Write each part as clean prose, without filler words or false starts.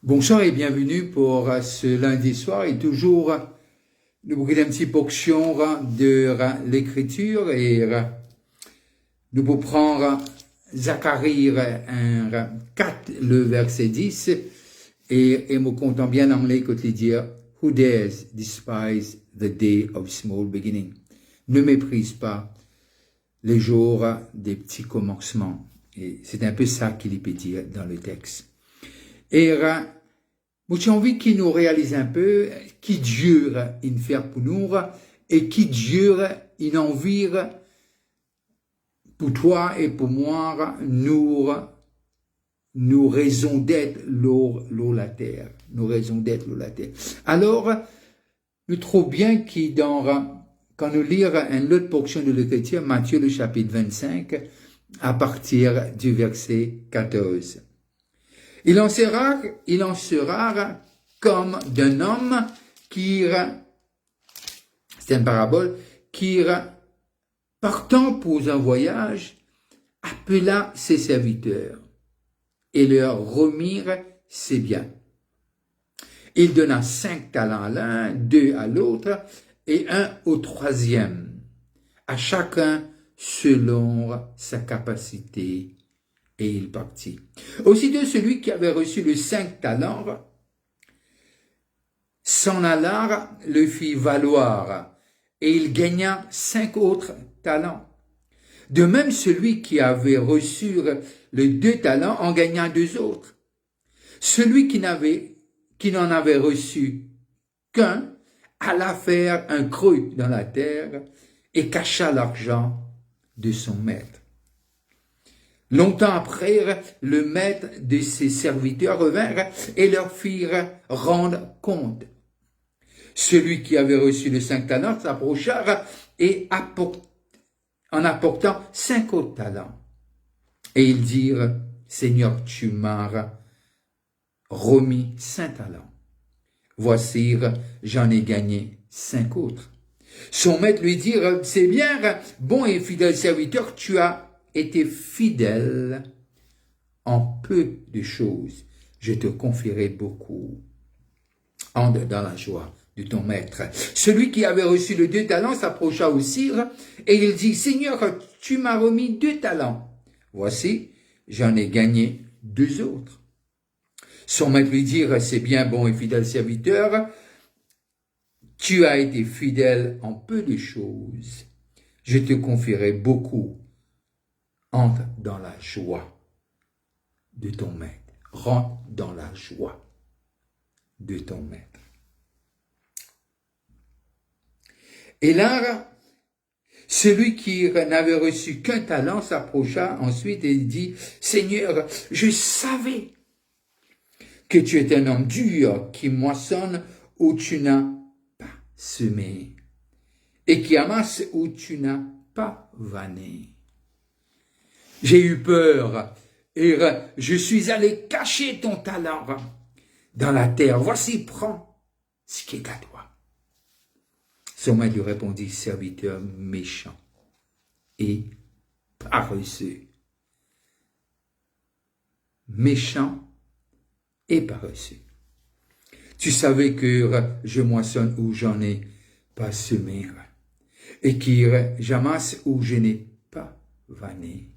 Bonsoir et bienvenue pour ce lundi soir et toujours nous bouquet un petit portion de l'écriture et nous pouvons prendre Zacharie 4, le verset 10 et me comptant bien en anglais côté dire Who dares despise the day of small beginning? Ne méprise pas les jours des petits commencements. Et c'est un peu ça qu'il peut dire dans le texte. Et j'ai envie qu'il nous réalise un peu qui Dieu il fait pour nous et qui Dieu il envie pour toi et pour moi nous raisons d'être l'eau la terre, nous raisons d'être l'eau la terre. Alors nous trouvons bien qu'il quand nous lisons une autre portion de l'Écriture, Matthieu le chapitre 25 à partir du verset 14. Il en sera comme d'un homme qui, c'est une parabole, qui, partant pour un voyage, appela ses serviteurs et leur remit ses biens. Il donna 5 talents à l'un, 2 à l'autre et 1 au troisième, à chacun selon sa capacité. Et il partit. Aussitôt celui qui avait reçu les 5 talents s'en alla, le fit valoir, et il gagna 5 autres talents. De même celui qui avait reçu les 2 talents en gagna 2 autres. Celui qui n'en avait reçu qu'un alla faire un creux dans la terre et cacha l'argent de son maître. Longtemps après, le maître de ses serviteurs revinrent et leur firent rendre compte. Celui qui avait reçu les 5 talents s'approcha et en apportant 5 autres talents. Et ils dirent, Seigneur, tu m'as remis 5 talents. Voici, j'en ai gagné 5 autres. Son maître lui dit, c'est bien, bon et fidèle serviteur, tu as été fidèle en peu de choses, je te confierai beaucoup. Entre dans la joie de ton maître. Celui qui avait reçu les 2 talents s'approcha aussi et il dit, Seigneur, tu m'as remis 2 talents. Voici, j'en ai gagné 2 autres. Son maître lui dit, c'est bien, bon et fidèle serviteur, tu as été fidèle en peu de choses, je te confierai beaucoup. Entre dans la joie de ton maître. Rentre dans la joie de ton maître. Et là, celui qui n'avait reçu qu'un talent s'approcha ensuite et dit, Seigneur, je savais que tu es un homme dur qui moissonne où tu n'as pas semé et qui amasse où tu n'as pas vanné. J'ai eu peur et je suis allé cacher ton talent dans la terre. Voici, prends ce qui est à toi. Son maître lui répondit, serviteur méchant et paresseux. Méchant et paresseux. Tu savais que je moissonne où j'en ai pas semé et que j'amasse où je n'ai pas vanné.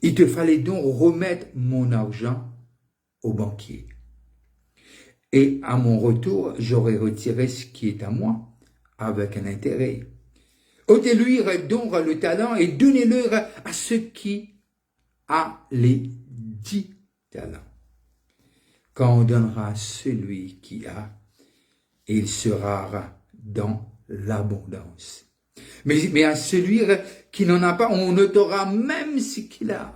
Il te fallait donc remettre mon argent au banquier. Et à mon retour, j'aurais retiré ce qui est à moi avec un intérêt. Ôtez-lui donc le talent et donnez-le à ceux qui a les 10 talents. Quand on donnera à celui qui a, il sera dans l'abondance. Mais à celui qui n'en a pas, on notera même ce qu'il a.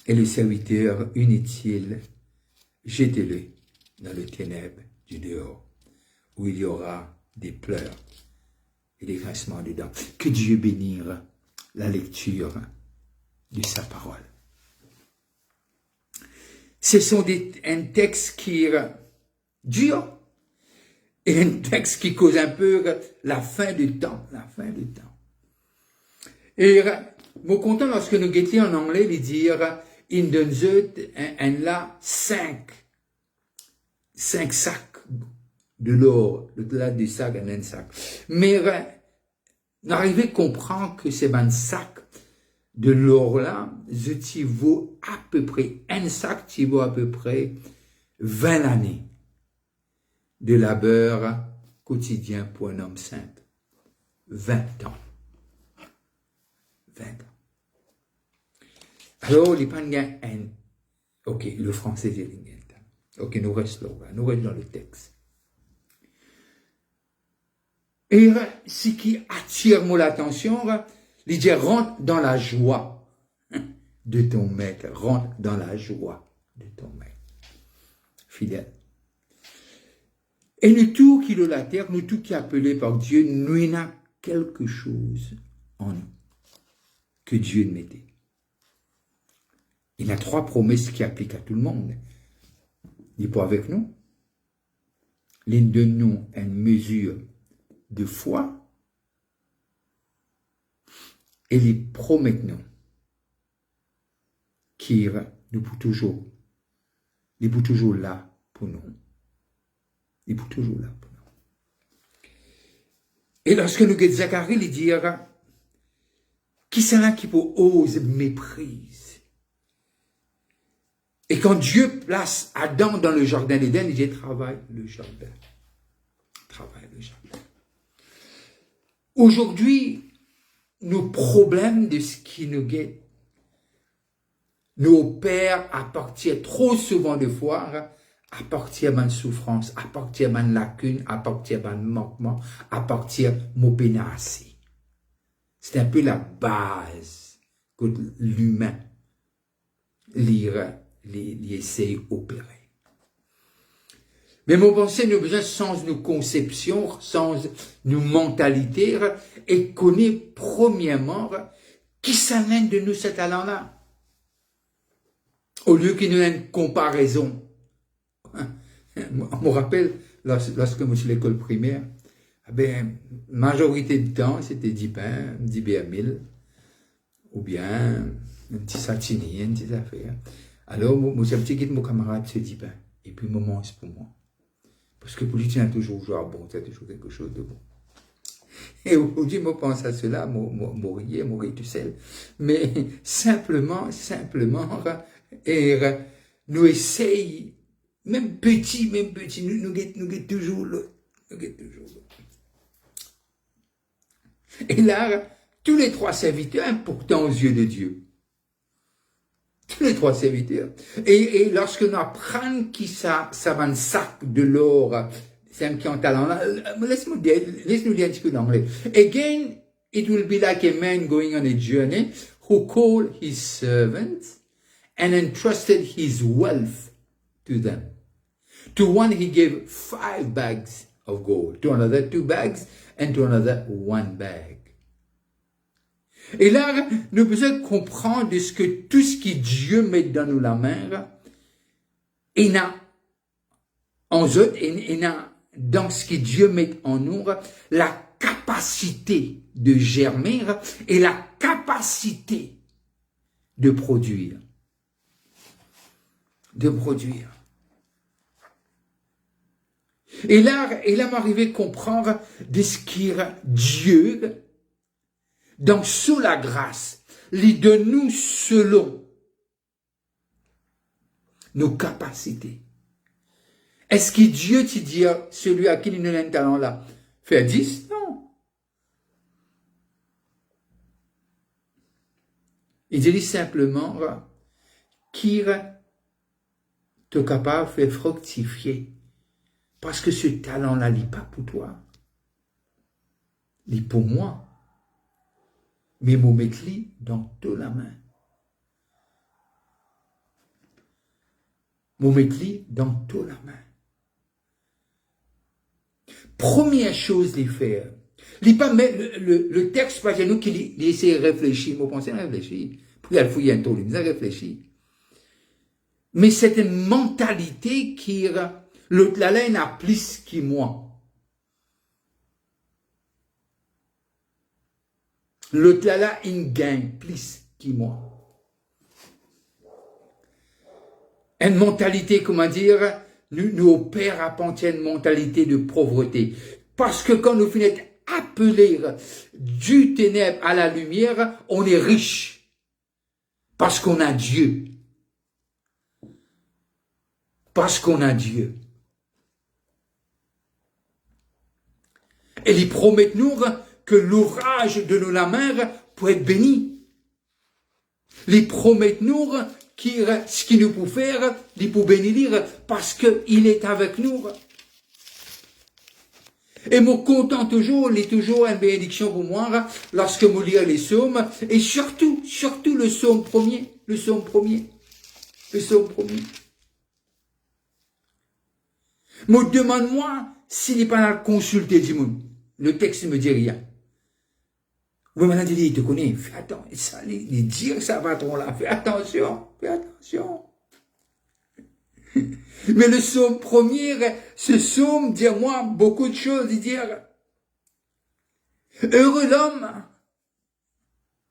Et le serviteur inutile, jetez-le dans les ténèbres du dehors, où il y aura des pleurs et des grincements de dents. Que Dieu bénisse la lecture de sa parole. Ce sont un texte qui est dur, et un texte qui cause un peu la fin du temps, Et, me content lorsque nous guettions en anglais, de dire, in den zut en là 5 sacs de l'or, là du sac en un sac. Mais n'arrivez à comprendre que ces 20 sacs de l'or là, qui vaut à peu près, un sac qui vaut à peu près 20 années de labeur quotidien pour un homme simple. 20 ans. 20 ans. Alors, les pangas, ok, le français c'est l'ingénieur. Ok, nous restons là, nous restons dans le texte. Et ce qui attire mon attention, il dit rentre dans la joie de ton maître, rentre dans la joie de ton maître. Fidèle. Et nous tous qui de la terre, nous tous qui appelés par Dieu, nous avons quelque chose en nous que Dieu mettait. Il a 3 promesses qui appliquent à tout le monde. Il n'est pas avec nous. L'une de nous a une mesure de foi. Et il promet nous qu'il nous pour toujours. Il est pour toujours là pour nous. Il est pour toujours là pour nous. Et lorsque nous regardons Zacharie, il dit, qui c'est là qui peut oser méprise? Et quand Dieu place Adam dans le jardin d'Éden, il dit, travaille le jardin. Travaille le jardin. Aujourd'hui, nos problèmes de ce qui nous guette, nos pères à partir trop souvent de fois, à partir de souffrance, à partir de lacune, à partir de manquement, à partir de mopénassi. C'est un peu la base que l'humain essaie d'opérer. Mais mon pensée, nous besoin sans nos conceptions, sans nos mentalités, et connaît premièrement qui s'amène de nous ce talent-là. Au lieu qu'il nous ait une comparaison. Je me rappelle, lorsque je suis à l'école primaire, majorité du temps, c'était 10 pains, 10 BA1000, ou bien un petit satini, une petite affaire. Alors, moi, j'ai un petit guide, mon camarade se dit, et puis, moi, mange pour moi. Parce que pour lui, tu as toujours genre bon, tu as toujours quelque chose de bon. Et aujourd'hui, moi, pense à cela, mourir tout seul. Mais simplement, et nous essayons, même petit, nous guettons toujours l'autre. Et là, tous les 3 serviteurs importants aux yeux de Dieu. Tous les 3 serviteurs. Et lorsque nous apprenons qui ça va un sac de l'or, c'est un qui en talent là, laisse-nous dire un petit peu d'anglais. Again, it will be like a man going on a journey who called his servants and entrusted his wealth to them. To one he gave 5 bags of gold, to another 2 bags, and to another 1 bag. Et là, nous devons comprendre ce que tout ce que Dieu met dans nous la main, il a en eux, il a dans ce que Dieu met en nous, la capacité de germer et la capacité de produire. Et là, il m'arrivé à comprendre de ce que Dieu, dans sous la grâce, il donne nous selon nos capacités. Est-ce que Dieu te dit, celui à qui il nous donne un talent là, fait 10? Non. Il dit simplement, qui est capable de faire fructifier. Parce que ce talent-là, il n'est pas pour toi. Il est pour moi. Mais je mets dans toute la main. Je mets dans toute la main. Première chose à faire. Le texte, pas nous qui essaie de réfléchir. Je pense à réfléchir. Puis il fouille un tour, il a réfléchi. Mais c'est une mentalité qui, l'autre là, il a plus que moi. L'autre là, il gagne plus que moi. Une mentalité, comment dire, nos pères appartiennent à une mentalité de pauvreté. Parce que quand nous finissons appeler du ténèbre à la lumière, on est riche. Parce qu'on a Dieu. Parce qu'on a Dieu. Et ils promettent nous que l'ouvrage de nos mains peut être béni. Ils promettent nous ce qu'il nous peut faire, il peut bénir parce qu'il est avec nous. Et moi content toujours, il est toujours une bénédiction pour moi lorsque je lis les psaumes, et surtout le psaume premier, le psaume premier. Me demande-moi s'il n'est pas à consulter du monde. Le texte ne me dit rien. Oui, maintenant, il te connaît, fais attention, ça, il dit ça patron là, fais attention. Mais le psaume premier, ce psaume dit à moi beaucoup de choses, il dit, heureux l'homme,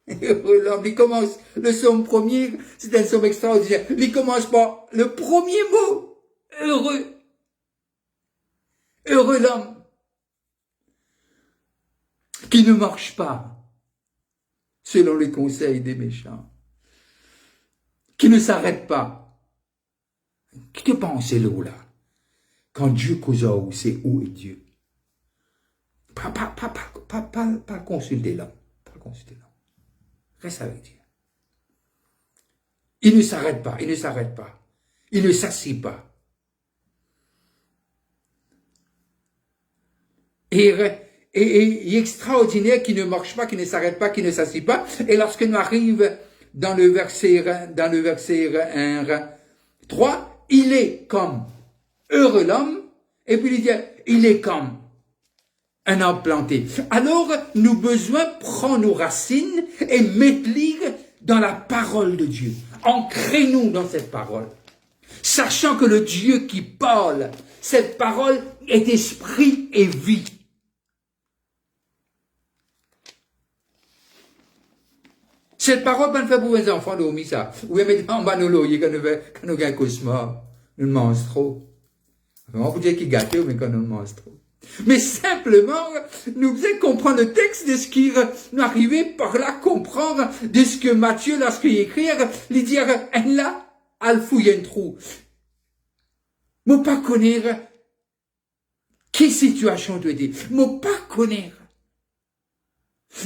il commence, le psaume premier, c'est un psaume extraordinaire, il commence par le premier mot, heureux l'homme, qui ne marche pas selon les conseils des méchants, qui ne s'arrête pas. Qui te pense là, quand Dieu cause où c'est où est Dieu? Pas consulter l'homme. Reste avec Dieu. Il ne s'arrête pas. Il ne s'assied pas. Et extraordinaire qui ne marche pas, qui ne s'arrête pas, qui ne s'assied pas. Et lorsque nous arrivons dans le verset 1, 3, il est comme heureux l'homme, et puis il dit, il est comme un arbre planté. Alors, nous besoin prendre nos racines et mettre-les dans la parole de Dieu. Ancrez-nous dans cette parole. Sachant que le Dieu qui parle, cette parole est esprit et vie. Cette parole, ben, fait pour les enfants de Omissa. Ou même en bas nos loyers, quand nous avons un cauchemar, nous mange trop. On peut dire qu'il gâte, mais quand nous mange trop. Mais simplement, nous faisons comprendre le texte de ce qui nous arrivait par là comprendre de ce que Matthieu, lorsqu'il écrit, il dit, là, al fouille un trou. Moi pas connaître quelle situation tu étais. Moi pas connaître.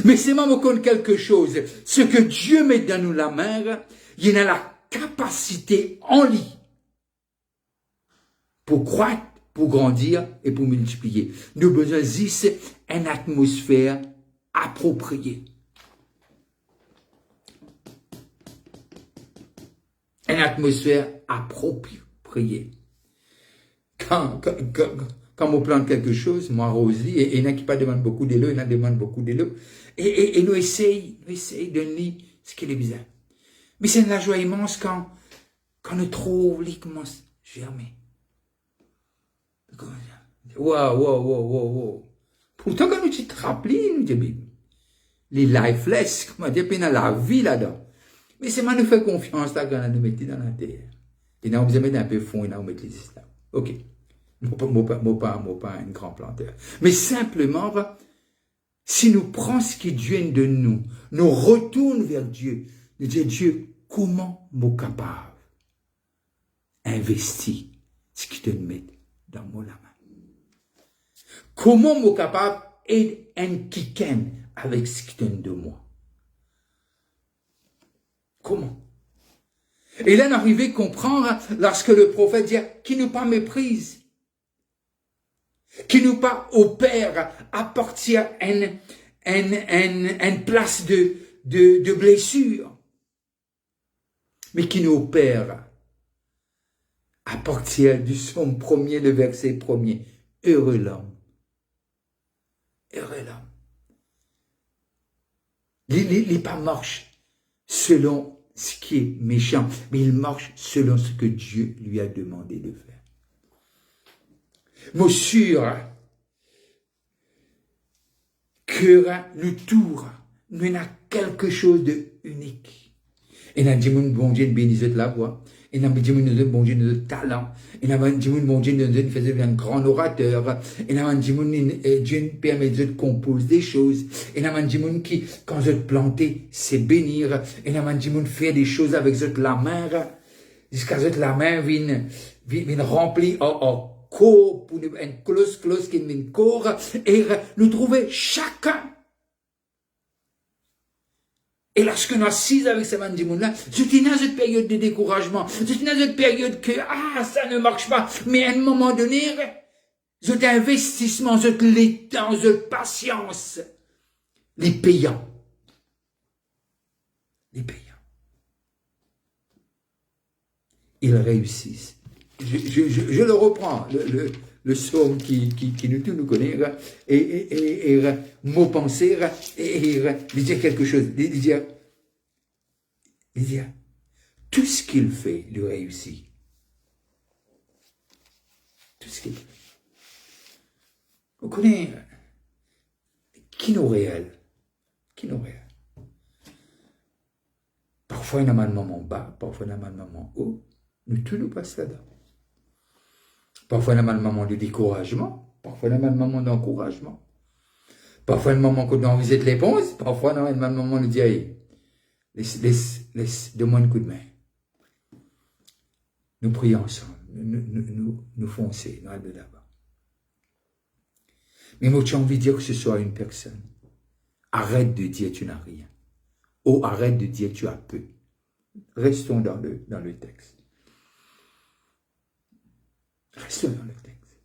Mais c'est moi me connaître quelque chose. Ce que Dieu met dans nous la main, il y a la capacité en lui pour croître, pour grandir et pour multiplier. Nous avons besoin d'une atmosphère appropriée. Une atmosphère appropriée. Quand on plante quelque chose, moi, Rosie, et il y en a qui pas demandent beaucoup d'eau, il y en a qui demandent beaucoup d'eau, et nous essayons de donner ce qu'il est besoin. Mais c'est une joie immense quand nous trouvons, il commence à germer. Wow. Pourtant, quand nous te rappelons, nous disons, les lifeless, comment dire, puis il y a la vie là-dedans. Mais c'est moi nous fait confiance là quand nous mettons dans la terre. Et nous besoin mettre un peu fond et nous mettons les là. Ok. Moi pas un grand planteur. Mais simplement, si nous prenons ce qui Dieu de nous, nous retournons vers Dieu, nous disons, Dieu, comment suis capable d'investir ce qui te met dans mon main? Comment suis capable d'être un kiken avec ce qui te de moi? Comment? Et là, on arrive à comprendre lorsque le prophète dit, qui nous pas méprise, qui nous pas opère à partir une place de blessure, mais qui nous opère à partir du son premier, le verset premier. Heureux l'homme. Heureux l'homme. Il pas marche selon ce qui est méchant, mais il marche selon ce que Dieu lui a demandé de faire. Moi sûr que nous tour, nous avons quelque chose de unique. Et nous dit, mon bon Dieu, bénisse la voix. Et n'a pas dit, bon Dieu, nous donne talent. Et n'a pas dit, bon Dieu, nous donne, faisait un grand orateur. Et n'a pas dit, Dieu nous permet de composer des choses. Et n'a pas dit, qui, quand je planter, c'est bénir. Et n'a pas dit, faire des choses avec la main. Jusqu'à ce que la main vienne remplie en corps, pour une close qui vient corps. Et nous trouver chacun. Et lorsque nous assise avec ces gens-là, c'est dans cette période de découragement, c'est dans cette période que, ça ne marche pas, mais à un moment donné, c'est investissement, c'est le temps, c'est patience, les payants. Les payants. Ils réussissent. Je le reprends, le psaume qui nous tous nous connaît, et mot penser, et dire quelque chose, dire, tout ce qu'il fait, lui réussit. Tout ce qu'il fait. On connaît qui nous réel. Parfois, il y a un moment bas, parfois, il y a un moment haut. Nous tous nous passons là-dedans. Parfois, il y a un moment de découragement. Parfois, il y a un moment d'encouragement. Parfois, il y a un moment où on visite l'éponge. Parfois, il y a un moment où on dit, hey, donne-moi un coup de main. Nous prions ensemble. Nous foncer, nous allons là-bas. Mais moi, j'ai envie de dire que ce soit une personne. Arrête de dire tu n'as rien. Ou arrête de dire tu as peu. Restons dans le texte. Restons dans le texte.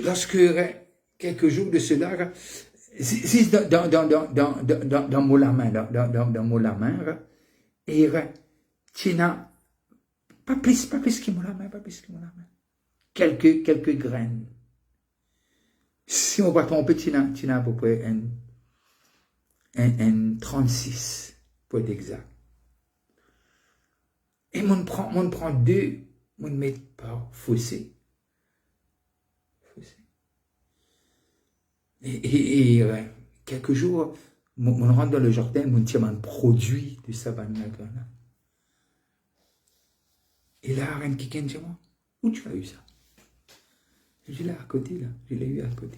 Lorsque quelques jours de cela, si dans mon la main, et tu n'as pas plus que mon la main, quelques graines. Si on va tromper, tu n'as à peu près un 36, pour être exact. Et on prend deux, on met par fossé. Et quelques jours, on rentre dans le jardin, on tient un produit de savane là. Et là, rien qui dit moi, où tu as eu ça? Je dis là, à côté, là, je l'ai eu à côté.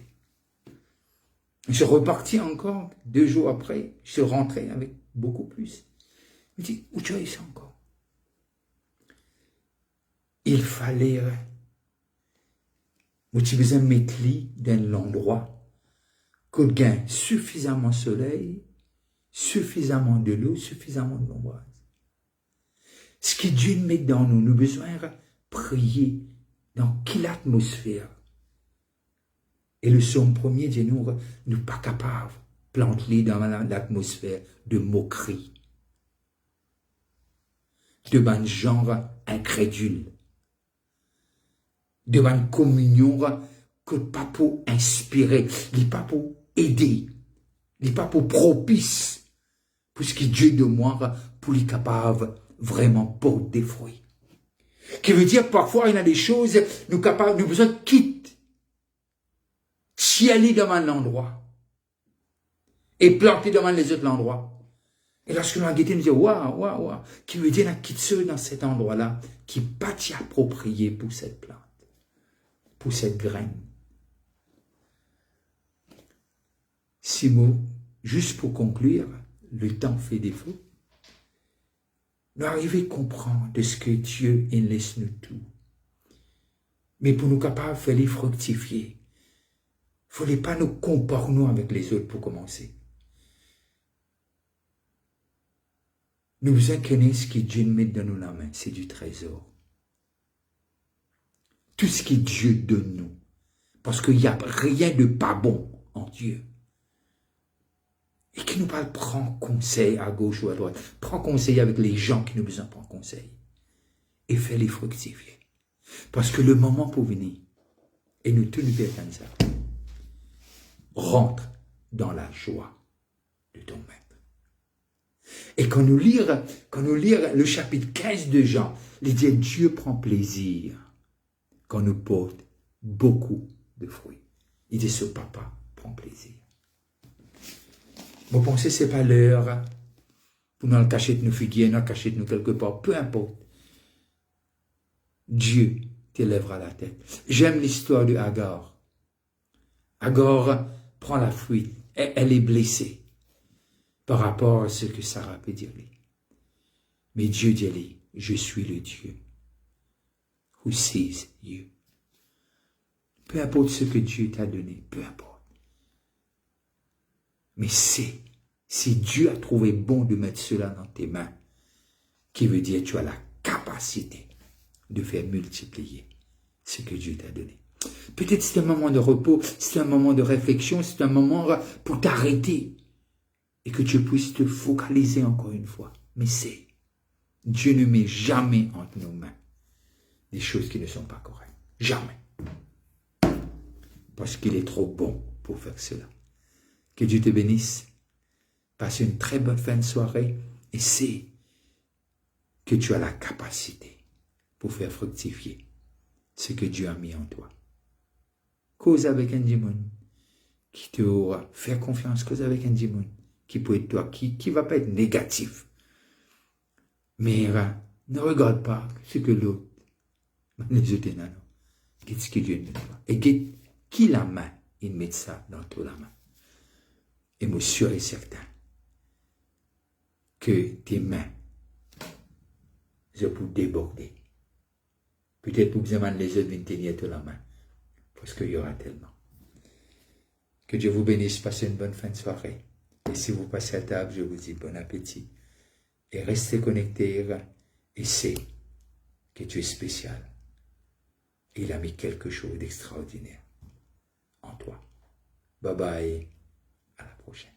Je suis reparti encore, 2 jours après, je suis rentré avec beaucoup plus. Je me dis, où tu as eu ça encore? Il fallait, tu besoin de mettre dans l'endroit que gain suffisamment de soleil, suffisamment de l'eau, suffisamment de l'ombrage. Ce qui Dieu met dans nous, nous besoin de prier dans quelle atmosphère. Et le psaume premier dit nous pas capables de planter dans l'atmosphère de moquerie, de ban genre incrédule, de ban communion que pas pour inspirer, pas pour aider, pas pour propice, pour ce qui Dieu de moi, pour les capables vraiment porter des fruits. Qui veut dire parfois il y a des choses, nous besoin de quitter, aller devant l'endroit et planter devant les autres endroits. Et lorsque nous avons guetté, nous disons, waouh, qui veut dire quitte ceux dans cet endroit-là qui pas t'y approprié pour cette plante, pour cette graine. Six mots, juste pour conclure, le temps fait défaut. Nous arrivons à comprendre de ce que Dieu laisse nous tout. Mais pour nous capables de faire les fructifier, il ne fallait pas nous comparer avec les autres pour commencer. Nous besoin connaître ce que Dieu met dans nos mains, c'est du trésor. Tout ce que Dieu donne nous. Parce qu'il n'y a rien de pas bon en Dieu. Et qui nous parle, prend conseil à gauche ou à droite. Prend conseil avec les gens qui nous besoin de prendre conseil. Et fait les fructifier. Parce que le moment pour venir, et nous tous nous comme ça, rentre dans la joie de ton maître. Et quand nous lire le chapitre 15 de Jean, il dit Dieu prend plaisir quand nous porte beaucoup de fruits. Il dit ce papa prend plaisir. Vous pensez c'est pas l'heure pour nous le cacher de nos figuiers, nous le cacher de nous quelque part, peu importe. Dieu t'élèvera la tête. J'aime l'histoire de Agar. Agar prend la fuite. Elle est blessée par rapport à ce que Sarah peut dire. Mais Dieu dit, je suis le Dieu who sees you. Peu importe ce que Dieu t'a donné, peu importe. Mais c'est, si Dieu a trouvé bon de mettre cela dans tes mains, qui veut dire que tu as la capacité de faire multiplier ce que Dieu t'a donné. Peut-être c'est un moment de repos, c'est un moment de réflexion, c'est un moment pour t'arrêter et que tu puisses te focaliser encore une fois. Mais c'est, Dieu ne met jamais entre nos mains des choses qui ne sont pas correctes. Jamais. Parce qu'il est trop bon pour faire cela. Que Dieu te bénisse. Passe une très bonne fin de soirée et sais que tu as la capacité pour faire fructifier ce que Dieu a mis en toi. Cause avec un démon qui te aura. Faire confiance, cause avec un démon qui peut être toi, qui va pas être négatif. Mais ne regarde pas ce que l'autre, les autres non. Qu'est-ce ce que Dieu met toi. Et qui la main, il met ça dans toute la main. Et moi, sûr et certain que tes mains, je peux déborder. Peut-être pour bien les autres viennent tenir toute la main. Parce qu'il y aura tellement. Que Dieu vous bénisse, passez une bonne fin de soirée. Et si vous passez à table, je vous dis bon appétit. Et restez connectés et c'est que tu es spécial. Il a mis quelque chose d'extraordinaire en toi. Bye bye, à la prochaine.